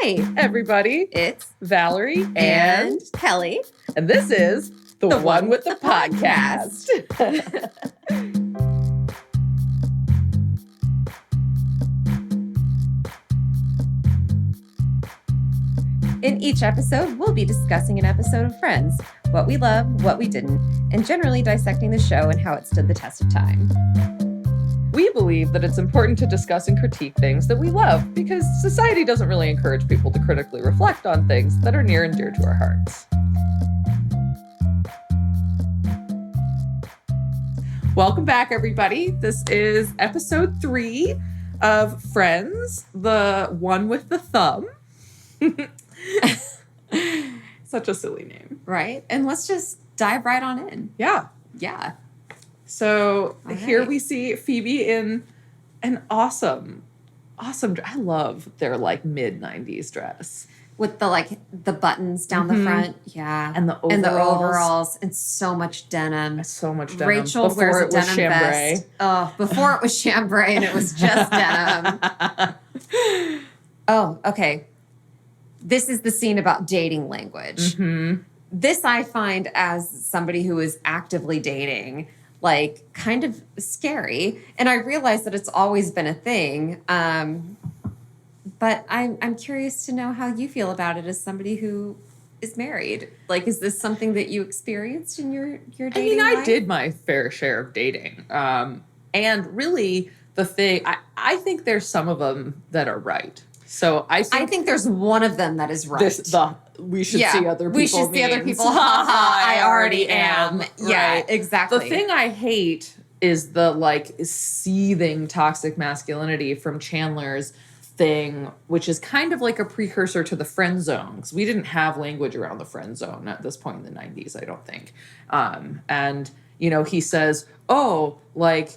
Hi, everybody. it's Valerie and Kelly. And this is The One with the Podcast. In each episode, we'll be discussing an episode of Friends, what we love, what we didn't, and generally dissecting the show and how it stood the test of time. We believe that it's important to discuss and critique things that we love because society doesn't really encourage people to critically reflect on things that are near and dear to our hearts. Welcome back, everybody. This is episode 3 of Friends, the one with the thumb. Such a silly name. Right? And let's just dive right on in. Yeah. So here we see Phoebe in an awesome, I love their like mid-90s dress. With the buttons down the front. Yeah. And the overalls. And the overalls. And so much denim. Rachel before wears a denim vest. Oh, before it was chambray and it was just denim. Oh, okay. This is the scene about dating language. Mm-hmm. This I find, as somebody who is actively dating, like kind of scary. And I realize that it's always been a thing. But I'm curious to know how you feel about it as somebody who is married. Like, is this something that you experienced in your dating life? I did my fair share of dating. And really the thing, I think there's some of them that are right. So I think there's one of them that is right. We should see other people. We should see other people. Ha ha! I already am. Right. Yeah, exactly. The thing I hate is the like seething toxic masculinity from Chandler's thing, which is kind of like a precursor to the friend zone, because we didn't have language around the friend zone at this point in the 90s, I don't think. And he says, "Oh, like."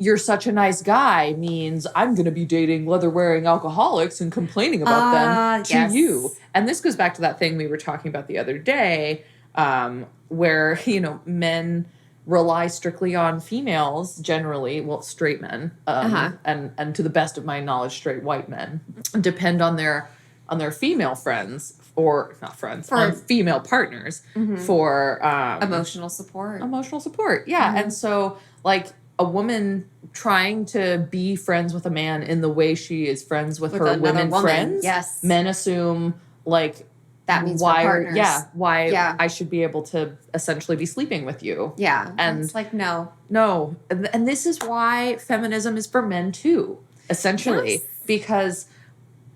You're such a nice guy means I'm going to be dating leather-wearing alcoholics and complaining about them to you. And this goes back to that thing we were talking about the other day, where, men rely strictly on females generally, well, straight men, and to the best of my knowledge, straight white men, depend on their female friends or not friends, on female partners for emotional support. Yeah. Mm-hmm. And so like, a woman trying to be friends with a man in the way she is friends with her women friends. Yes. Men assume like that means partners. I should be able to essentially be sleeping with you. Yeah. And it's like, no. And this is why feminism is for men too, essentially. Yes. Because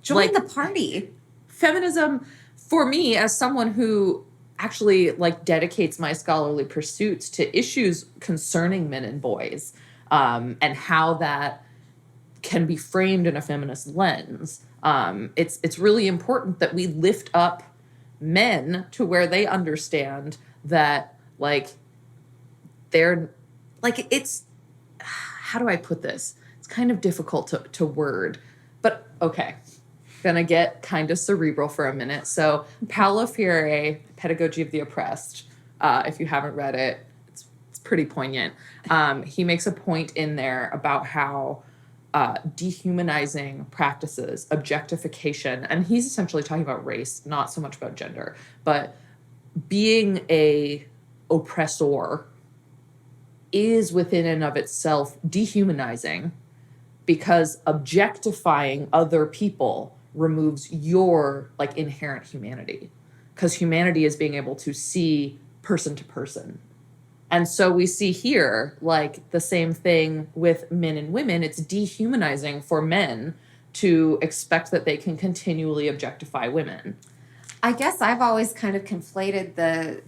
join the party. Feminism, for me, as someone who actually like dedicates my scholarly pursuits to issues concerning men and boys, and how that can be framed in a feminist lens. It's really important that we lift up men to where they understand that like they're like, it's, how do I put this? It's kind of difficult to word, but okay. Gonna get kind of cerebral for a minute. So Paulo Freire, Pedagogy of the Oppressed, if you haven't read it, it's pretty poignant. He makes a point in there about how dehumanizing practices, objectification, and he's essentially talking about race, not so much about gender, but being a oppressor is within and of itself dehumanizing, because objectifying other people removes your like inherent humanity, because humanity is being able to see person to person. And so we see here like the same thing with men and women. It's dehumanizing for men to expect that they can continually objectify women. I guess I've always kind of conflated the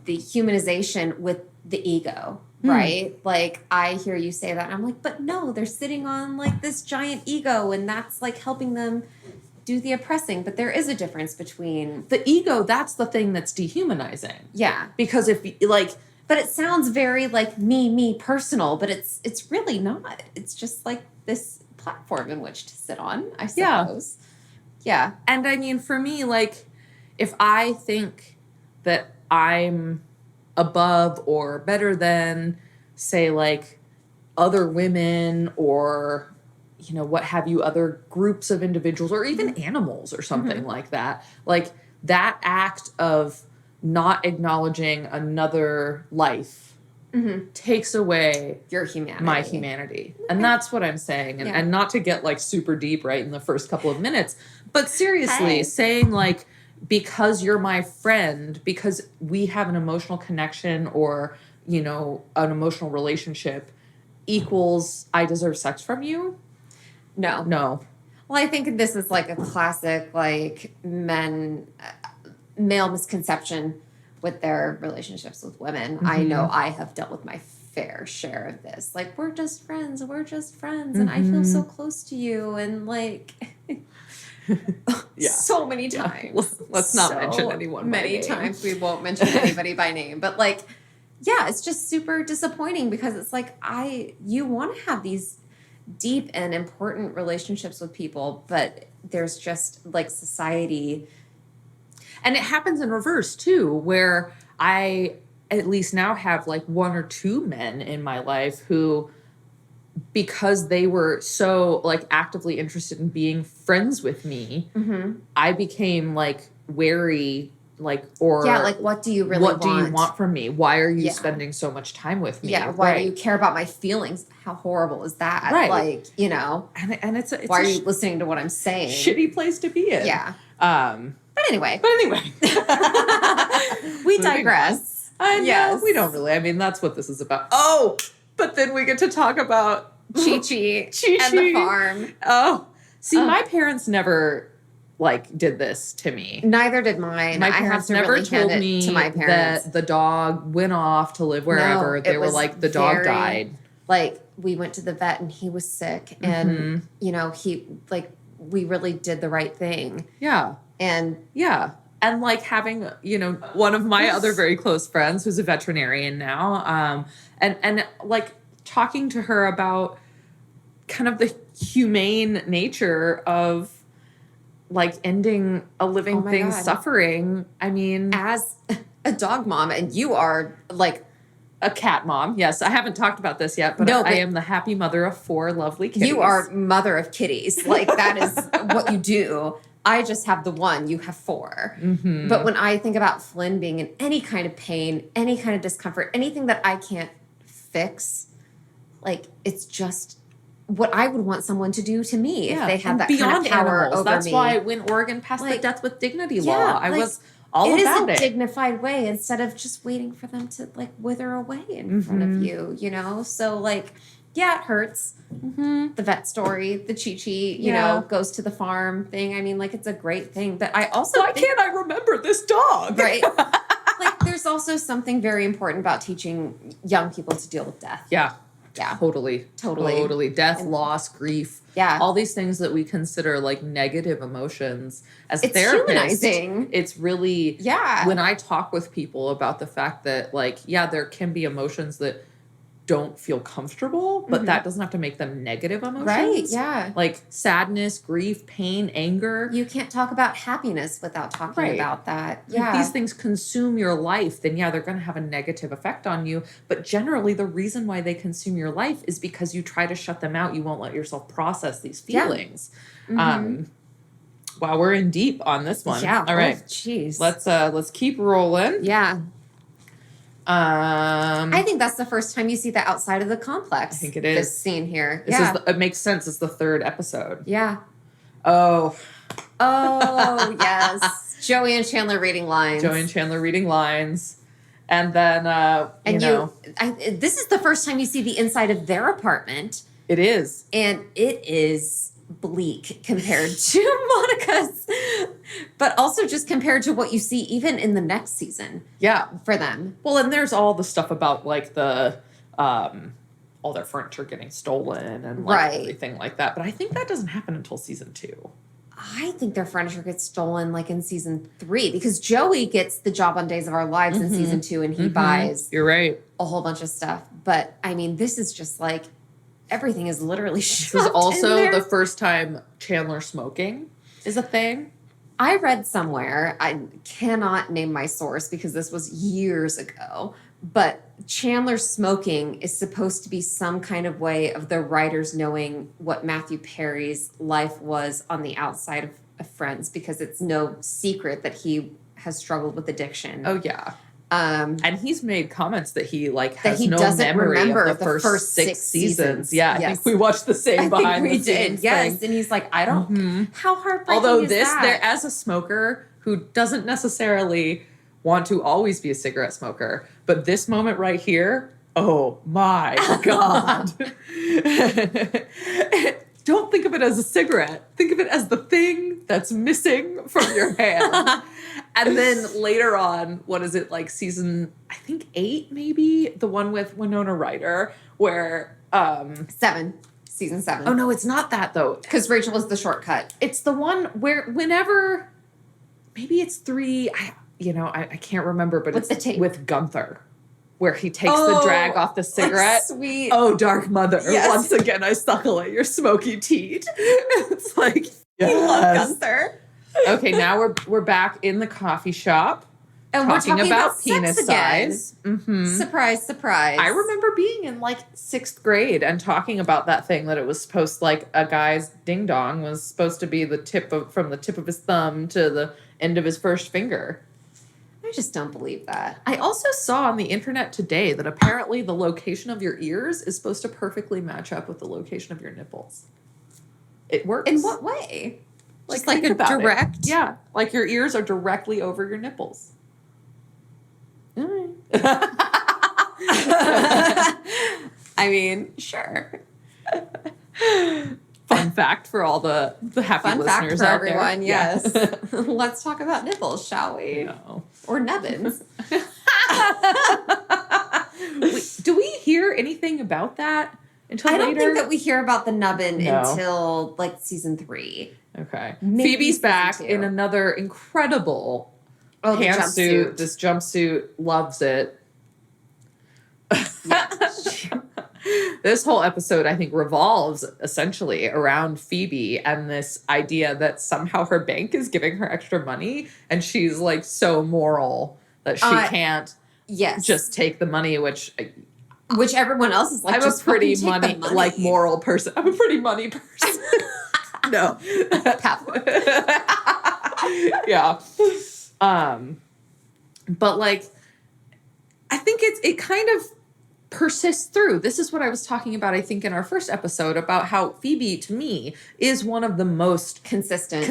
humanization with the ego. Right? Like, I hear you say that, and I'm like, but no, they're sitting on, like, this giant ego, and that's, like, helping them do the oppressing. But there is a difference between... The ego, that's the thing that's dehumanizing. Yeah. Because if, like... But it sounds very, like, me, personal, but it's really not. It's just, like, this platform in which to sit on, I suppose. Yeah. And, I mean, for me, like, if I think that I'm above or better than, say, like, other women or, you know, what have you, other groups of individuals or even animals or something like that. Like that act of not acknowledging another life takes away Your humanity. my humanity. And that's what I'm saying. And not to get like super deep right in the first couple of minutes, but seriously saying like, because you're my friend, because we have an emotional connection or, you know, an emotional relationship equals I deserve sex from you. No. Well, I think this is like a classic, like male misconception with their relationships with women. I know I have dealt with my fair share of this. Like, we're just friends. And I feel so close to you. And like, so many times. Let's not mention anyone by many name. times we won't mention anybody by name. But like, yeah, it's just super disappointing because it's like, you want to have these deep and important relationships with people, but there's just like society. And it happens in reverse too, where I at least now have like one or two men in my life who, because they were so like actively interested in being friends with me, I became like wary, like, or like, what do you really what want? do you want from me? Why are you spending so much time with me? Yeah, why do you care about my feelings? How horrible is that? Right. Like, you know, and it's why are you listening to what I'm saying? Shitty place to be in. Yeah. But anyway, we digress. I know, we don't really. I mean, that's what this is about. Oh, but then we get to talk about Chi-Chi and the farm. Oh, see, my parents never like did this to me. Neither did mine. My parents never told me to my parents that the dog went off to live wherever. They were like, the dog died. Like, we went to the vet and he was sick, and you know, we really did the right thing. Yeah. And and like having, you know, one of my other very close friends who's a veterinarian now, and like talking to her about kind of the humane nature of like ending a living thing's suffering. I mean, as a dog mom, and you are like a cat mom. Yes, I haven't talked about this yet, but I am the happy mother of 4 lovely kitties. You are mother of kitties. Like, that is what you do. I just have the one. You have 4. But when I think about Flynn being in any kind of pain, any kind of discomfort, anything that I can't fix, like, it's just what I would want someone to do to me if they had that kind of power over That's me. why when Oregon passed the death with dignity law, I was all about it. It is a dignified way instead of just waiting for them to like wither away in front of you, you know? So like, yeah, it hurts. The vet story, the Chi-Chi, you know, goes to the farm thing. I mean, like, it's a great thing. But I also why can't I remember this dog? Right. Like, there's also something very important about teaching young people to deal with death. Yeah. Yeah. Totally. Death, loss, grief. Yeah. All these things that we consider like negative emotions as it's therapists. Humanizing. It's really, yeah. When I talk with people about the fact that like, yeah, there can be emotions that don't feel comfortable, but that doesn't have to make them negative emotions. Right, yeah. Like sadness, grief, pain, anger. You can't talk about happiness without talking about that. Yeah. If these things consume your life, then yeah, they're going to have a negative effect on you. But generally, the reason why they consume your life is because you try to shut them out. You won't let yourself process these feelings. Wow, we're in deep on this one. Yeah. All right. Jeez. Let's keep rolling. Yeah. I think that's the first time you see the outside of the complex. I think it is. This scene here. It makes sense. It's the 3rd episode. Yeah. Oh, yes. Joey and Chandler reading lines. And then, this is the first time you see the inside of their apartment. It is. And it is bleak compared to Monica's, but also just compared to what you see even in the next season. Yeah. For them. Well, and there's all the stuff about like the, all their furniture getting stolen and like everything like that. But I think that doesn't happen until season 2. I think their furniture gets stolen like in season 3 because Joey gets the job on Days of Our Lives in season 2 and he buys You're right. a whole bunch of stuff. But I mean, this is just like everything is literally This is also the first time Chandler smoking is a thing. I read somewhere, I cannot name my source because this was years ago, But Chandler smoking is supposed to be some kind of way of the writers knowing what Matthew Perry's life was on the outside of Friends, because it's no secret that he has struggled with addiction. Oh yeah. And he's made comments that he like That has he no doesn't memory remember of the first six seasons. Yeah, I Yes. think we watched the same behind the scenes Yes, thing. and he's like, I don't. How heartbreaking Although is this, that? there as a smoker who doesn't necessarily want to always be a cigarette smoker, but this moment right here, oh my God. Don't think of it as a cigarette. Think of it as the thing that's missing from your hand. And then later on, what is it, like season, I think 8 maybe? The one with Winona Ryder, where... 7. Season 7. Oh no, it's not that though. Because Rachel was the shortcut. It's the one where whenever... Maybe it's 3... I can't remember, but What's it's the tape? with Gunther. Where he takes the drag off the cigarette. Sweet. Oh, Dark Mother. Yes. Once again, I suckle at your smoky teat. It's like, I love yes. Gunther. Okay, now we're back in the coffee shop. And we're talking about penis sex again. size. Mm-hmm. Surprise, surprise. I remember being in like 6th grade and talking about that thing that it was supposed, like a guy's ding dong was supposed to be from the tip of his thumb to the end of his first finger. I just don't believe that. I also saw on the internet today that apparently the location of your ears is supposed to perfectly match up with the location of your nipples. It works. In what way? Just like think a about it. direct? Yeah, like your ears are directly over your nipples. I mean, sure. Fun fact for all the happy Fun fact listeners for out everyone, there. yes. Yeah. Let's talk about nipples, shall we? No. Or nubbins. Do we hear anything about that until I later? don't think that we hear about the nubbin No. until like season 3. Okay. Maybe Phoebe's season back 2. in another incredible Oh, the pantsuit. jumpsuit. This jumpsuit loves it. This whole episode, I think, revolves essentially around Phoebe and this idea that somehow her bank is giving her extra money and she's like so moral that she can't Yes. just take the money, which everyone else is like, I'm a just pretty fucking take the money. like moral person. I'm a pretty money person. No. Catholic. Yeah. But like, I think it kind of persists through. This is what I was talking about, I think, in our first episode about how Phoebe, to me, is one of the most consistent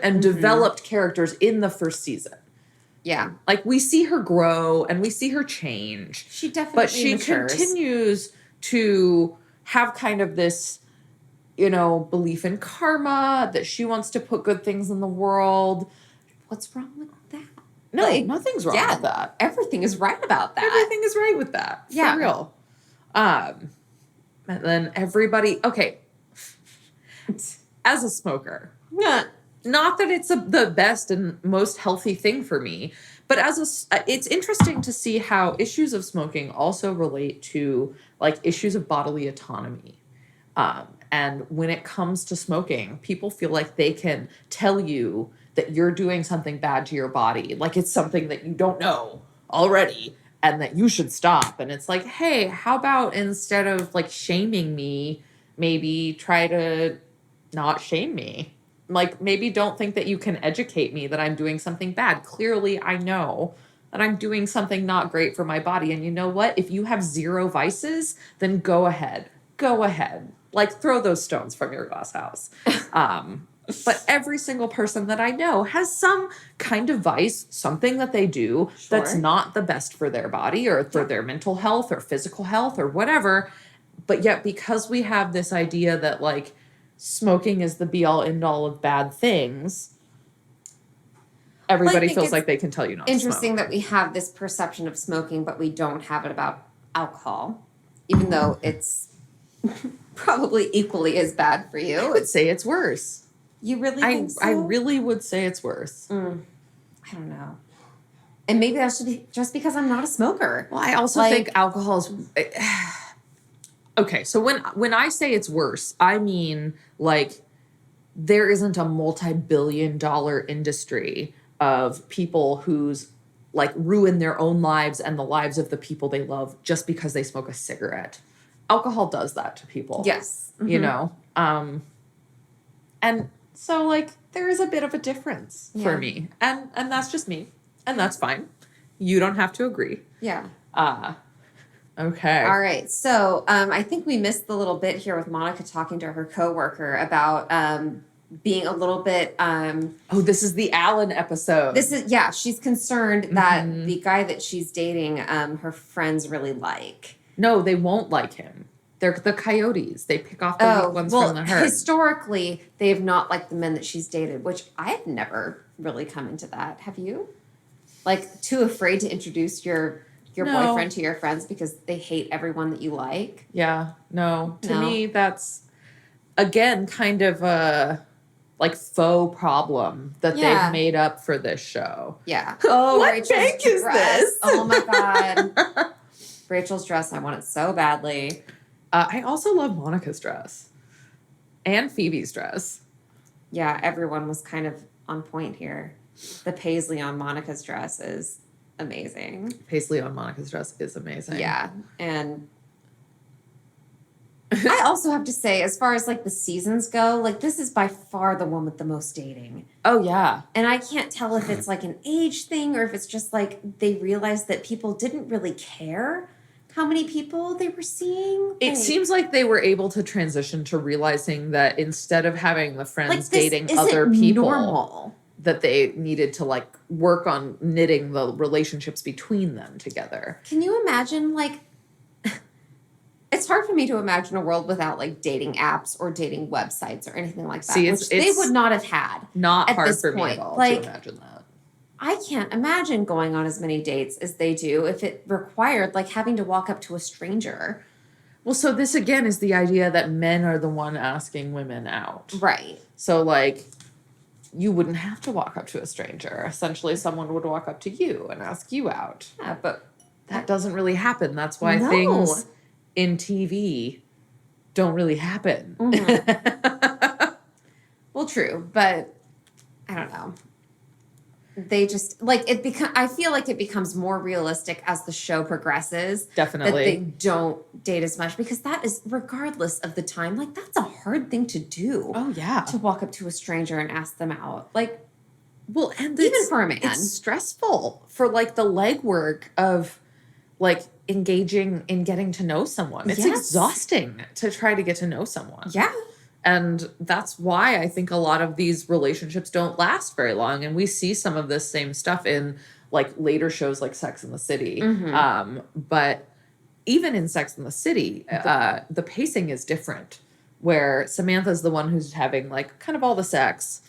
and developed characters in the first season. Yeah. Like, we see her grow and we see her change. She definitely But she matures. continues to have kind of this, belief in karma, that she wants to put good things in the world. What's wrong with that? No, Like, nothing's wrong with that. Everything is right about that. Everything is right with that. Yeah. For real. And then everybody, okay. As a smoker, Yeah. not that it's the best and most healthy thing for me, but it's interesting to see how issues of smoking also relate to like issues of bodily autonomy. And when it comes to smoking, people feel like they can tell you that you're doing something bad to your body. Like it's something that you don't know already and that you should stop. And it's like, hey, how about instead of like shaming me, maybe try to not shame me? Like maybe don't think that you can educate me that I'm doing something bad. Clearly, I know that I'm doing something not great for my body. And you know what? If you have 0 vices, then go ahead. Go ahead. Like throw those stones from your glass house. But every single person that I know has some kind of vice, something that they do that's not the best for their body or for their mental health or physical health or whatever. But yet because we have this idea that like smoking is the be all end all of bad things, everybody feels like they can tell you not to smoke. Interesting that we have this perception of smoking, but we don't have it about alcohol, even though it's probably equally as bad for you. I would say it's worse. You really think so? I really would say it's worse. I don't know. And maybe that should be just because I'm not a smoker. Well, I also think alcohol is... Okay, so when I say it's worse, I mean, like, there isn't a multi-billion-dollar industry of people whose like ruin their own lives and the lives of the people they love just because they smoke a cigarette. Alcohol does that to people. Yes. Mm-hmm. You know? And so like there is a bit of a difference for me. And that's just me. And that's fine. You don't have to agree. Yeah. Okay. All right. So I think we missed the little bit here with Monica talking to her coworker about being a little bit. Oh, this is the Alan episode. She's concerned that the guy that she's dating, her friends really like. No, they won't like him. They're the coyotes. They pick off the weak ones from the herd. Historically, they have not liked the men that she's dated, which I have never really come into that. Have you? Like, too afraid to introduce your boyfriend to your friends because they hate everyone that you like? Yeah, no. To me, that's, again, kind of a, like, faux problem that they've made up for this show. Yeah. Oh, what bank is this? Oh, my God. Rachel's dress, I want it so badly. I also love Monica's dress. And Phoebe's dress. Yeah, everyone was kind of on point here. The paisley on Monica's dress is amazing. Paisley on Monica's dress is amazing. Yeah. And I also have to say, as far as like the seasons go, like this is by far the one with the most dating. Oh, yeah. And I can't tell if it's like an age thing or if it's just like they realized that people didn't really care how many people they were seeing. It seems like they were able to transition to realizing that instead of having the friends like, dating other people, normal. That they needed to like work on knitting the relationships between them together. Can you imagine like it's hard for me to imagine a world without like dating apps or dating websites or anything like that. See, which they would not have had. Not at hard this for point. me at all like, to imagine that. I can't imagine going on as many dates as they do if it required like having to walk up to a stranger. Well, so this again is the idea that men are the one asking women out. Right. So like you wouldn't have to walk up to a stranger. Essentially someone would walk up to you and ask you out. Yeah, but that doesn't really happen. That's why things in TV don't really happen. Mm-hmm. Well, true, but I don't know. They just like it I feel like it becomes more realistic as the show progresses. Definitely. That they don't date as much because that is regardless of the time, like that's a hard thing to do. Oh yeah. To walk up to a stranger and ask them out. Like well, and even for a man. It's stressful for like the legwork of like engaging in getting to know someone. It's exhausting to try to get to know someone. Yeah. And that's why I think a lot of these relationships don't last very long. And we see some of this same stuff in like later shows like Sex and the City. Mm-hmm. But even in Sex and the City, the pacing is different where Samantha's the one who's having like kind of all the sex.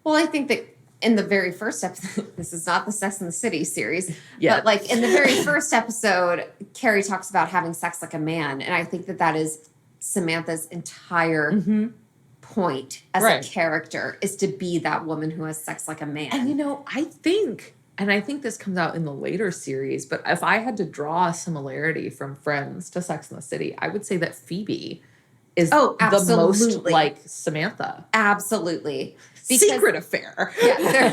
Well, I think that in the very first episode, this is not the Sex and the City series, but like in the very first episode, Carrie talks about having sex like a man. And I think that that is Samantha's entire point as a character is to be that woman who has sex like a man. And you know, I think this comes out in the later series, but if I had to draw a similarity from Friends to Sex and the City, I would say that Phoebe is the most like Samantha. Absolutely. Because, secret affair. Yeah,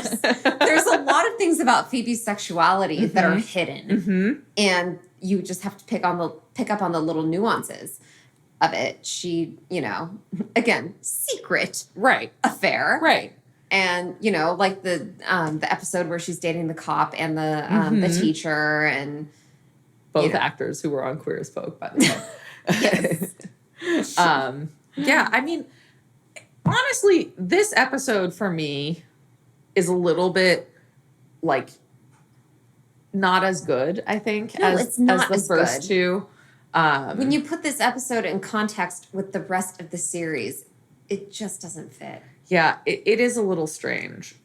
there's a lot of things about Phoebe's sexuality that are hidden. And you just have to pick up on the little nuances of it. She, you know, again, secret affair. Right. And, you know, like the episode where she's dating the cop and the teacher and both actors who were on Queer as Folk, by the way. Yes. Yeah, I mean, honestly, this episode for me is a little bit like not as good, I think, as the first two. When you put this episode in context with the rest of the series, it just doesn't fit. Yeah, it is a little strange.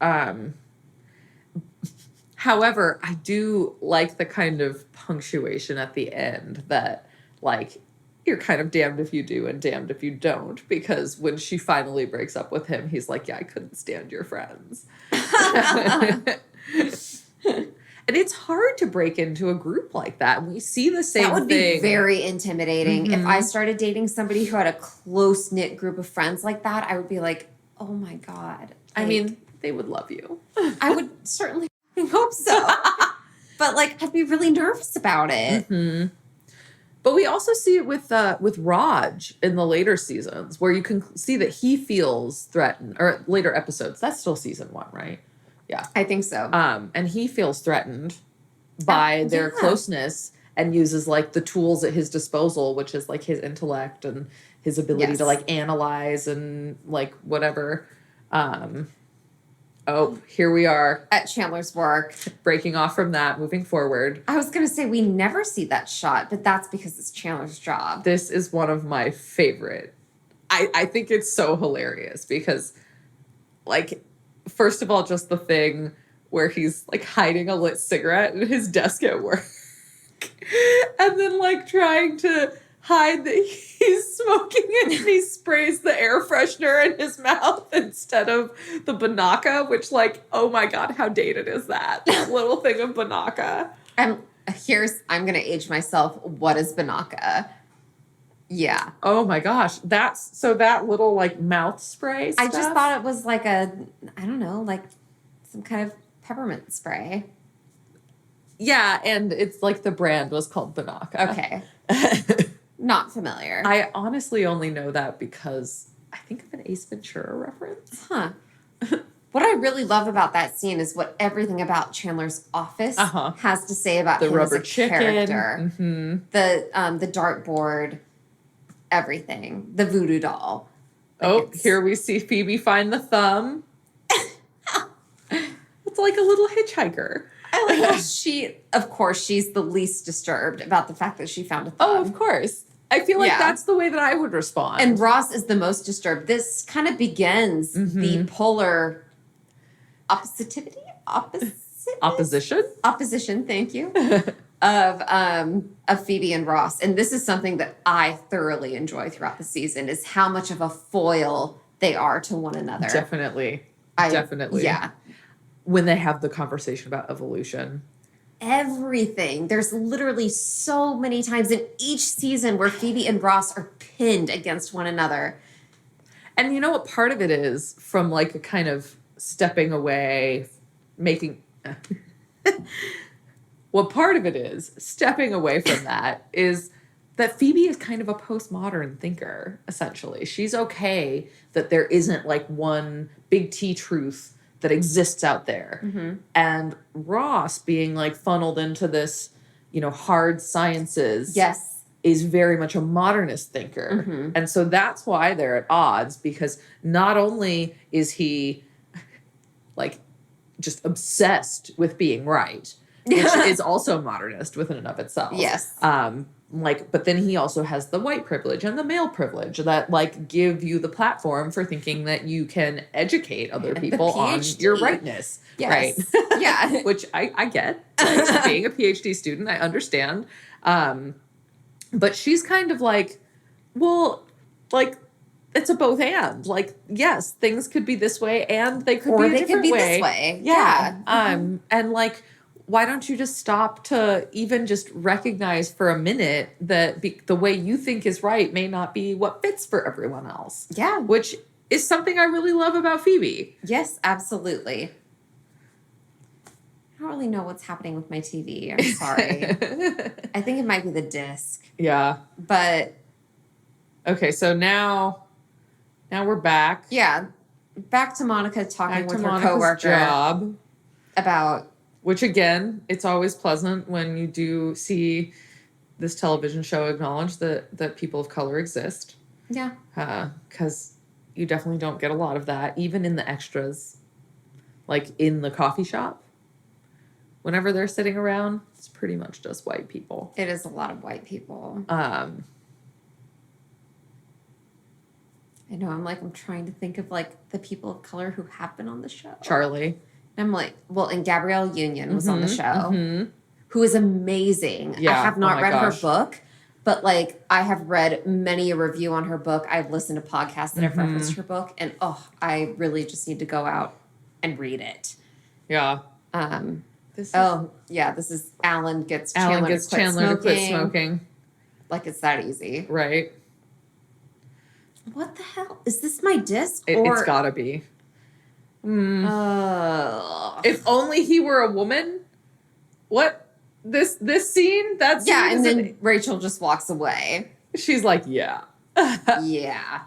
However, I do like the kind of punctuation at the end that, like, you're kind of damned if you do and damned if you don't. Because when she finally breaks up with him, he's like, yeah, I couldn't stand your friends. And it's hard to break into a group like that. We see the same thing. That would be very intimidating. If I started dating somebody who had a close-knit group of friends like that, I would be like, oh my God. I mean, they would love you. I would certainly hope so. But like, I'd be really nervous about it. Mm-hmm. But we also see it with Raj in the later seasons, where you can see that he feels threatened, or later episodes. That's still season 1, right? Yeah, I think so. and he feels threatened by their closeness and uses like the tools at his disposal, which is like his intellect and his ability to like analyze and like whatever. Oh, here we are at Chandler's work. Breaking off from that, moving forward. I was going to say we never see that shot, but that's because it's Chandler's job. This is one of my favorite. I think it's so hilarious because, like, first of all, just the thing where he's like hiding a lit cigarette in his desk at work and then like trying to hide that he's smoking and he sprays the air freshener in his mouth instead of the Banaka, which like, oh my God, how dated is that little thing of Banaka? I'm going to age myself. What is Banaka? Yeah. Oh my gosh. That little like mouth spray stuff? I just thought it was like I don't know, like some kind of peppermint spray. Yeah. And it's like the brand was called Banaka. Okay. Not familiar. I honestly only know that because I think of an Ace Ventura reference. Huh. What I really love about that scene is what everything about Chandler's office has to say about the him rubber as a chicken character. Mm-hmm. The dartboard, everything, the voodoo doll. Like here we see Phoebe find the thumb. It's like a little hitchhiker. I like how she's the least disturbed about the fact that she found a thumb. Oh, of course. I feel like that's the way that I would respond. And Ross is the most disturbed. This kind of begins the polar opposition, thank you, of Phoebe and Ross. And this is something that I thoroughly enjoy throughout the season, is how much of a foil they are to one another. Definitely. Yeah. When they have the conversation about evolution. Everything. There's literally so many times in each season where Phoebe and Ross are pinned against one another. And you know what part of it is from like a kind of stepping away, what part of it is stepping away from that is that Phoebe is kind of a postmodern thinker, essentially. She's okay that there isn't like one big T truth that exists out there. Mm-hmm. And Ross being like funneled into this, hard sciences. Yes. Is very much a modernist thinker. Mm-hmm. And so that's why they're at odds, because not only is he like just obsessed with being right, which is also modernist within and of itself. Yes. But then he also has the white privilege and the male privilege that like give you the platform for thinking that you can educate other people on your rightness. Yes. Right. Yeah. Which I get. Like, being a PhD student, I understand. But she's kind of like, well, like, it's a both and. Like, yes, things could be this way and they could be a different way. This way. Yeah. And like, why don't you just stop to even just recognize for a minute that the way you think is right may not be what fits for everyone else? Yeah. Which is something I really love about Phoebe. Yes, absolutely. I don't really know what's happening with my TV. I'm sorry. I think it might be the disc. Yeah. But. Okay, so now we're back. Yeah. Back to Monica talking with her Monica's coworker. Job. About. Which, again, it's always pleasant when you do see this television show acknowledge that people of color exist. Yeah. Because you definitely don't get a lot of that, even in the extras. Like, in the coffee shop. Whenever they're sitting around, it's pretty much just white people. It is a lot of white people. I know. I'm trying to think of, like, the people of color who have been on the show. Charlie. I'm like, and Gabrielle Union was on the show, who is amazing. Yeah. I have not read her book, but like I have read many a review on her book. I've listened to podcasts that have referenced her book, and I really just need to go out and read it. Yeah. This is Alan gets Chandler to quit smoking. Like it's that easy. Right. What the hell? Is this my disc? It's gotta be. If only he were a woman. What this scene, that scene, Yeah, and then Rachel just walks away. she's like, yeah. Yeah.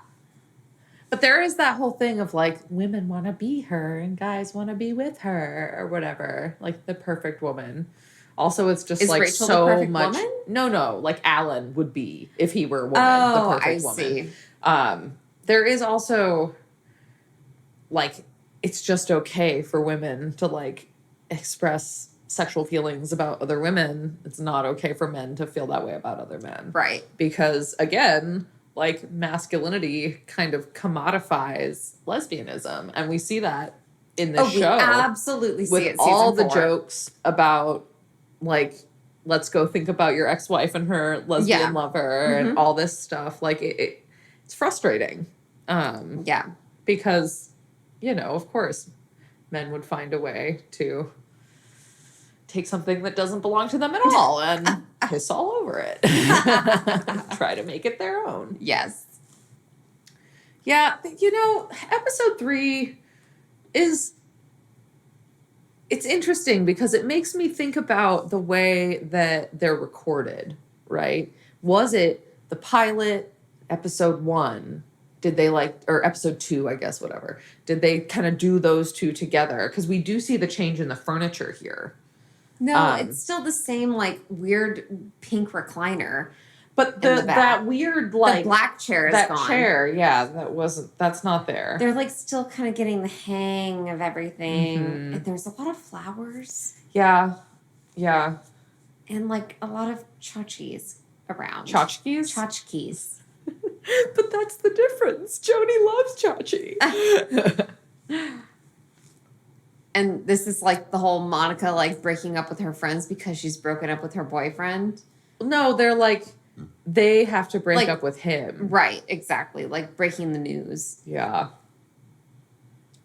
But there is that whole thing of like women want to be her and guys want to be with her or whatever, like the perfect woman. Also, it's just Is like Rachel the so perfect much. woman? No, like Alan would be if he were a woman, Oh, the perfect I woman. see. There is also like it's just okay for women to like express sexual feelings about other women. It's not okay for men to feel that way about other men. Right. Because again, like masculinity kind of commodifies lesbianism. And we see that in this show. We absolutely see with it. all Season the 4. jokes about like, let's go think about your ex-wife and her lesbian lover and all this stuff. Like it's frustrating. Yeah. Because, you know, of course, men would find a way to take something that doesn't belong to them at all and piss all over it. Try to make it their own. Yes. Yeah, you know, episode 3 it's interesting because it makes me think about the way that they're recorded, right? Was it the pilot, episode 1? Did they or episode 2, I guess, whatever. Did they kind of do those two together? Because we do see the change in the furniture here. No, it's still the same like weird pink recliner. But that weird The like black chair is that gone. chair, yeah, that's not there. They're like still kind of getting the hang of everything. Mhm. And there's a lot of flowers Yeah. and like a lot of tchotchkes around. Tchotchkes? Tchotchkes. But that's the difference. Joni loves tchotchke. And this is like the whole Monica like breaking up with her friends because she's broken up with her boyfriend. No, they're like, they have to break Like- up with him. Right, exactly. Like breaking the news. Yeah.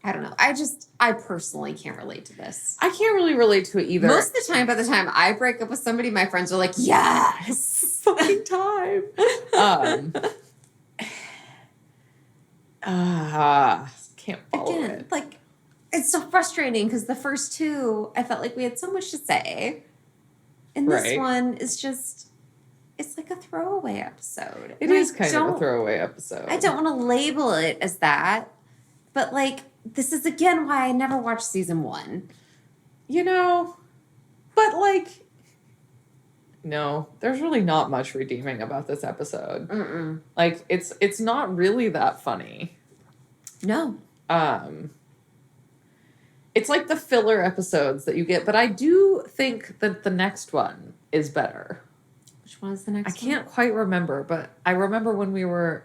I don't know. I personally can't relate to this. I can't really relate to it either. Most of the time, by the time I break up with somebody, my friends are like, yes! fucking time. Can't follow Again, it. like, it's so frustrating because the first 2, I felt like we had so much to say. And this Right. one is just, it's like a throwaway episode. It And is I kind of a don't- throwaway episode. I don't want to label it as that, but like, this is again why I never watched season 1. You know, but like, no, there's really not much redeeming about this episode. Mm-mm. Like, it's not really that funny. No. It's like the filler episodes that you get, but I do think that the next one is better. Which one is the next I can't quite remember, but I remember when we were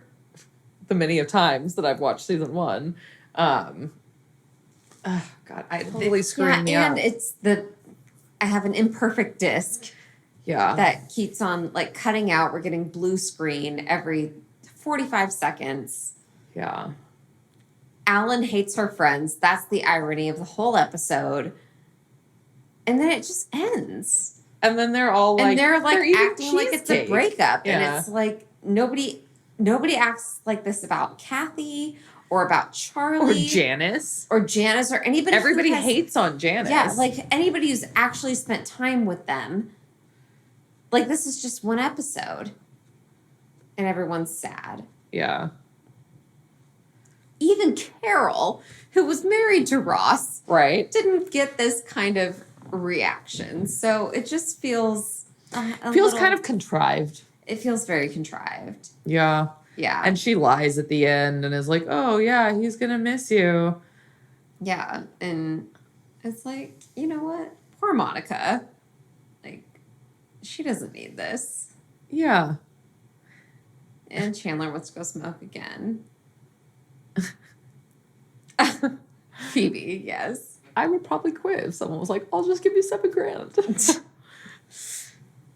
the many of times that I've watched season 1. God, I totally screwing me and up. it's I have an imperfect disc Yeah. that keeps on like cutting out. We're getting blue screen every 45 seconds. Yeah. Alan hates her friends. That's the irony of the whole episode. And then it just ends. And then they're all like, And they're like eating acting like it's a cheesecake. breakup. Yeah. And it's like nobody acts like this about Kathy or about Or Charlie Janice. or Janice or anybody. who Everybody has- hates on Janice. Yeah, like anybody who's actually spent time with them. Like this is just one episode. And everyone's sad. Yeah. Even Carol, who was married to Ross, Right. didn't get this kind of reaction. So it just feels Feels kind of contrived. It feels very contrived. Yeah. Yeah. And she lies at the end and is like, oh, yeah, he's going to miss you. Yeah. And it's like, you know what? Poor Monica. Like, she doesn't need this. Yeah. And Chandler wants to go smoke again. Phoebe, yes. I would probably quit if someone was like, I'll just give you $7,000.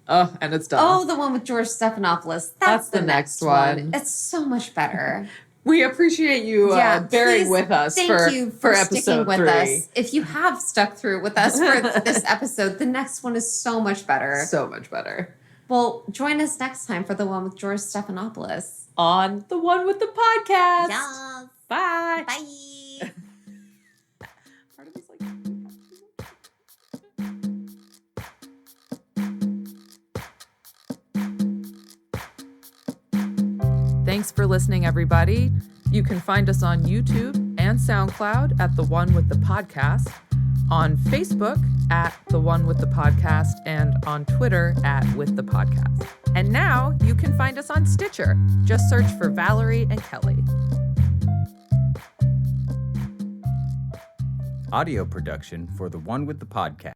Oh, and it's done. Oh, the one with George Stephanopoulos. That's the next one. It's so much better. We appreciate you bearing please, with us thank you for episode sticking with 3. us. If you have stuck through with us for this episode, the next one is so much better. So much better. Well, join us next time for the one with George Stephanopoulos. On the one with the podcast. Yes. Bye. Bye. Part of this, like, Thanks for listening, everybody. You can find us on YouTube and SoundCloud at The One With The Podcast, on Facebook at The One With The Podcast, and on Twitter at With The Podcast. And now you can find us on Stitcher. Just search for Valerie and Kelly. Audio production for The One With The Podcast.